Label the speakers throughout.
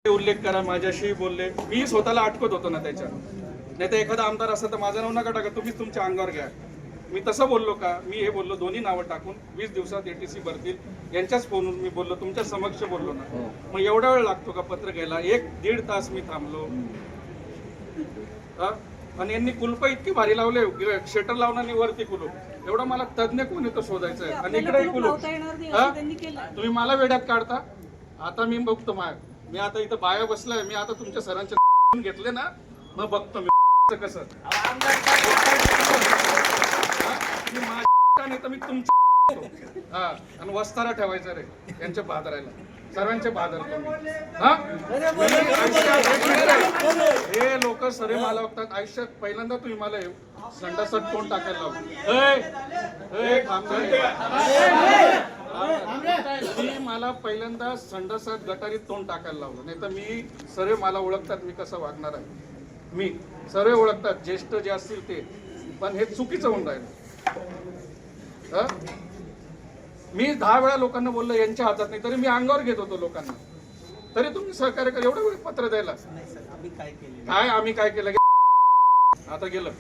Speaker 1: उल्लेख करा, माझ्याशी बोलले, मी स्वतःला अटकत होतो ना त्याच्या. नाही तर एखादा आमदार असं तर माझं नाव नका टाका, तुम्हीच तुमच्या अंगावर घ्या. मी तसं बोललो का? मी हे बोललो दोन्ही नावं टाकून 20 दिवसात एटीसी भरतील यांच्याच फोनवरून मी बोललो, तुमच्या समक्ष बोललो ना. मग एवढा वेळ लागतो का पत्र घ्यायला? 1-1.5 तास मी थांबलो. आणि यांनी कुलप इतकी भारी लावले, शटर लावून आणि वरती कुलूप. एवढं मला तज्ञ कोण येतो शोधायचं आहे. आणि इकडे कुलूप. तुम्ही मला वेड्यात काढता. आता मी बघतो मी आता इथं बाया बसलाय, मी आता तुमच्या सरांचे घेतले ना, मग बघतो मी कसं. नाही तर मी तुमचं आणि वस्तारा ठेवायचं रे यांच्या बाजाराला, सर्वांचे बाजार. हे लोक सरे मला बघतात. आयुष्यात पहिल्यांदा तुम्ही मला संडासात तोंड टाकायला लावलं. मला पहिल्यांदा संडासात गटारीत तोंड टाकायला लावलं. नाही तर मी सर्व मला ओळखतात मी कसं वागणार आहे. मी सर्व ओळखतात, ज्येष्ठ जे असतील ते. पण हे चुकीचं होऊन राहिलं. मी 10 वेळा लोकांना बोललो यांच्या हातात नाही, तरी मी अंगावर घेत होतो लोकांना. तरी तुम्ही सहकार्य कर. एवढं वेळ पत्र द्यायला काय आम्ही काय केलं? आता गेलं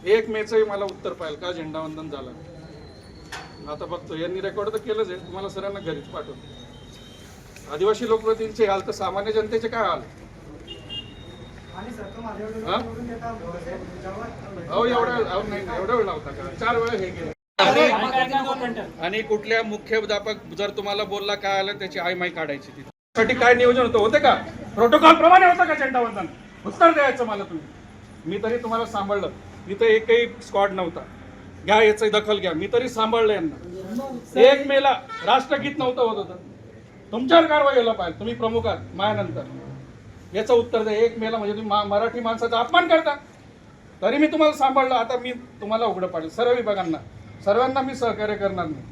Speaker 1: 1 मेचंही मला उत्तर पाहिजे का झेंडावंदन झालं. आता बघतो यांनी रेकॉर्ड तर केलंच आहे. तुम्हाला सरांना घरीच पाठवतो. आदिवासी लोकप्रतिनिधींचे हाल तर सामान्य जनतेचे काय हाल? एवढा वेळ लावता का? 4 वेळा हे गेले. आणि कुठल्या मुख्याध्यापक जर तुम्हाला बोलला काय आलं त्याची आयमाई काढायची. तिच्यासाठी काय नियोजन होते का? प्रोटोकॉल प्रमाणे होतं का झेंडावंदन? उत्तर द्यायचं मला तुम्ही. मी तरी तुम्हाला सांभाळलं. इथं एकही स्क्वॉड नव्हता. घ्या याची दखल घ्या. मी तरी सांभाळलं यांना. 1 मेला राष्ट्रगीत नव्हतं होत होतं. तुमच्यावर कारवाई व्हायला पाहिजे. तुम्ही प्रमुख आहात माझ्यानंतर. याचं उत्तर द्या. 1 मेला म्हणजे तुम्ही मराठी माणसाचा अपमान करता. तरी मी तुम्हाला सांभाळलं. आता मी तुम्हाला उघडं पाडेल सर्व विभागांना. सर्वांना मी सहकार्य करणार नाही.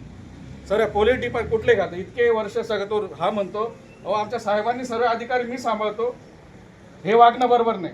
Speaker 1: सर्व पोलीस डिपार्टमेंट कुठले घात इतके वर्ष सगळं तो हा म्हणतो, अहो आमच्या साहेबांनी सर्व अधिकारी मी सांभाळतो. हे वागणं बरोबर नाही.